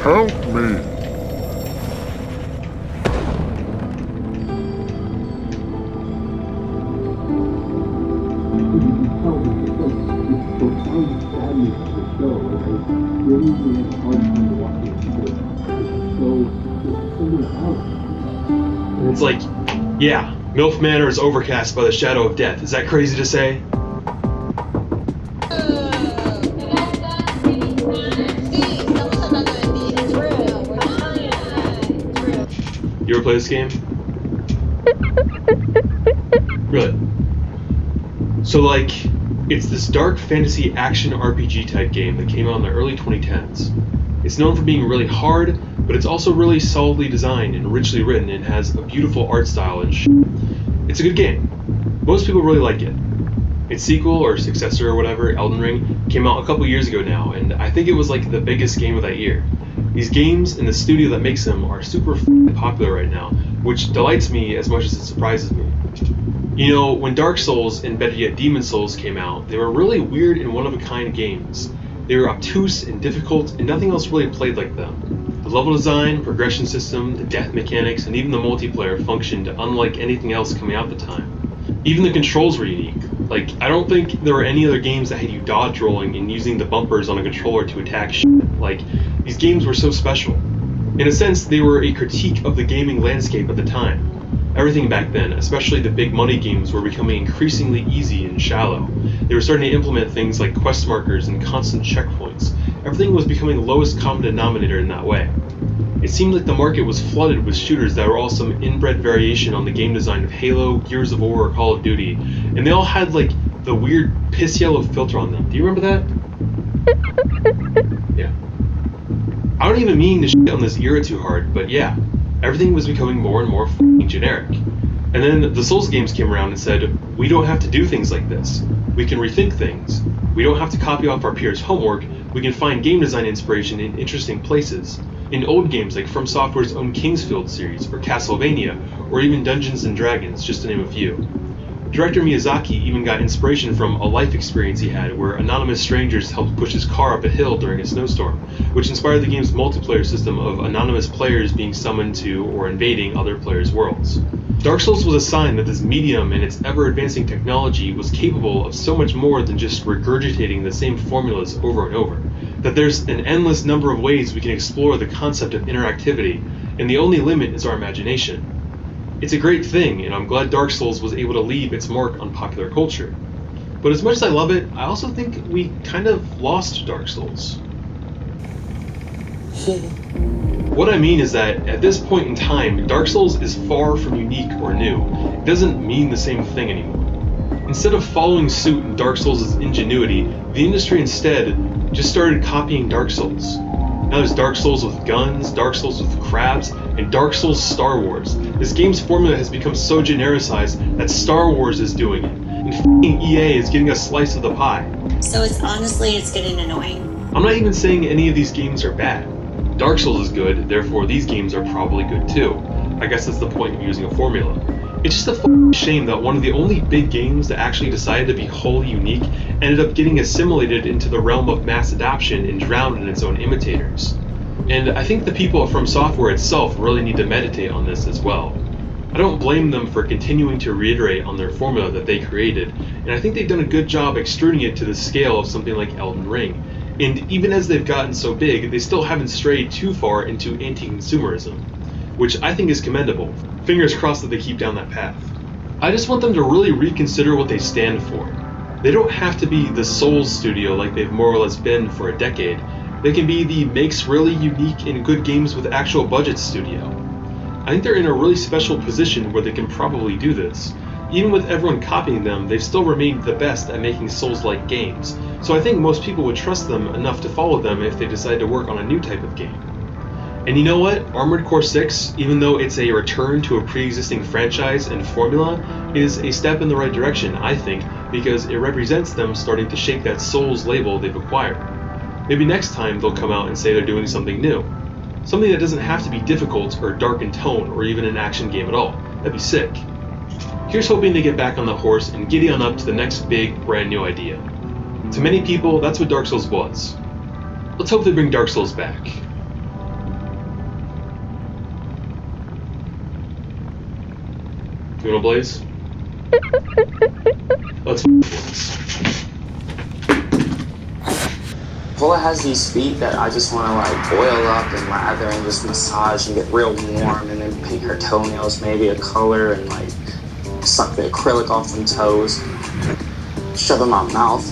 Help me! And it's like, yeah, Milf Manor is overcast by the shadow of death. Is that crazy to say? You ever play this game? Really? So like, it's this dark fantasy action RPG type game that came out in the early 2010s. It's known for being really hard, but it's also really solidly designed and richly written and has a beautiful art style and It's a good game. Most people really like it. Its sequel or successor or whatever, Elden Ring, came out a couple years ago now, and I think it was like the biggest game of that year. These games and the studio that makes them are super popular right now, which delights me as much as it surprises me. You know, when Dark Souls and better yet Demon Souls came out, they were really weird and one-of-a-kind games. They were obtuse and difficult, and nothing else really played like them. The level design, progression system, the death mechanics, and even the multiplayer functioned unlike anything else coming out at the time. Even the controls were unique. Like, I don't think there were any other games that had you dodge rolling and using the bumpers on a controller to attack shit. Like, these games were so special. In a sense, they were a critique of the gaming landscape at the time. Everything back then, especially the big money games, were becoming increasingly easy and shallow. They were starting to implement things like quest markers and constant checkpoints. Everything was becoming the lowest common denominator in that way. It seemed like the market was flooded with shooters that were all some inbred variation on the game design of Halo, Gears of War, or Call of Duty, and they all had like the weird piss yellow filter on them. Do you remember that? Yeah. I don't even mean to shit on this era too hard, but yeah, everything was becoming more and more f***ing generic. And then the Souls games came around and said, we don't have to do things like this. We can rethink things. We don't have to copy off our peers' homework. We can find game design inspiration in interesting places. In old games like From Software's own Kingsfield series, or Castlevania, or even Dungeons & Dragons, just to name a few. Director Miyazaki even got inspiration from a life experience he had where anonymous strangers helped push his car up a hill during a snowstorm, which inspired the game's multiplayer system of anonymous players being summoned to or invading other players' worlds. Dark Souls was a sign that this medium and its ever-advancing technology was capable of so much more than just regurgitating the same formulas over and over, that there's an endless number of ways we can explore the concept of interactivity, and the only limit is our imagination. It's a great thing, and I'm glad Dark Souls was able to leave its mark on popular culture. But as much as I love it, I also think we kind of lost Dark Souls. What I mean is that, at this point in time, Dark Souls is far from unique or new. It doesn't mean the same thing anymore. Instead of following suit in Dark Souls' ingenuity, the industry instead just started copying Dark Souls. Now there's Dark Souls with guns, Dark Souls with crabs, and Dark Souls Star Wars. This game's formula has become so genericized that Star Wars is doing it, and f***ing EA is getting a slice of the pie. So it's getting annoying. I'm not even saying any of these games are bad. Dark Souls is good, therefore these games are probably good too. I guess that's the point of using a formula. It's just a f***ing shame that one of the only big games that actually decided to be wholly unique ended up getting assimilated into the realm of mass adoption and drowned in its own imitators. And I think the people From Software itself really need to meditate on this as well. I don't blame them for continuing to reiterate on their formula that they created, and I think they've done a good job extruding it to the scale of something like Elden Ring. And even as they've gotten so big, they still haven't strayed too far into anti-consumerism, which I think is commendable. Fingers crossed that they keep down that path. I just want them to really reconsider what they stand for. They don't have to be the Souls studio like they've more or less been for a decade. They can be the makes really unique and good games with actual budget studio. I think they're in a really special position where they can probably do this. Even with everyone copying them, they've still remained the best at making Souls-like games, so I think most people would trust them enough to follow them if they decide to work on a new type of game. And you know what? Armored Core 6, even though it's a return to a pre-existing franchise and formula, is a step in the right direction, I think, because it represents them starting to shake that Souls label they've acquired. Maybe next time they'll come out and say they're doing something new. Something that doesn't have to be difficult or dark in tone or even an action game at all. That'd be sick. Here's hoping they get back on the horse and giddy on up to the next big, brand new idea. To many people, that's what Dark Souls was. Let's hope they bring Dark Souls back. You wanna blaze? Let's Kula has these feet that I just want to like oil up and lather and just massage and get real warm, and then paint her toenails maybe a color and like suck the acrylic off them toes, shove in my mouth.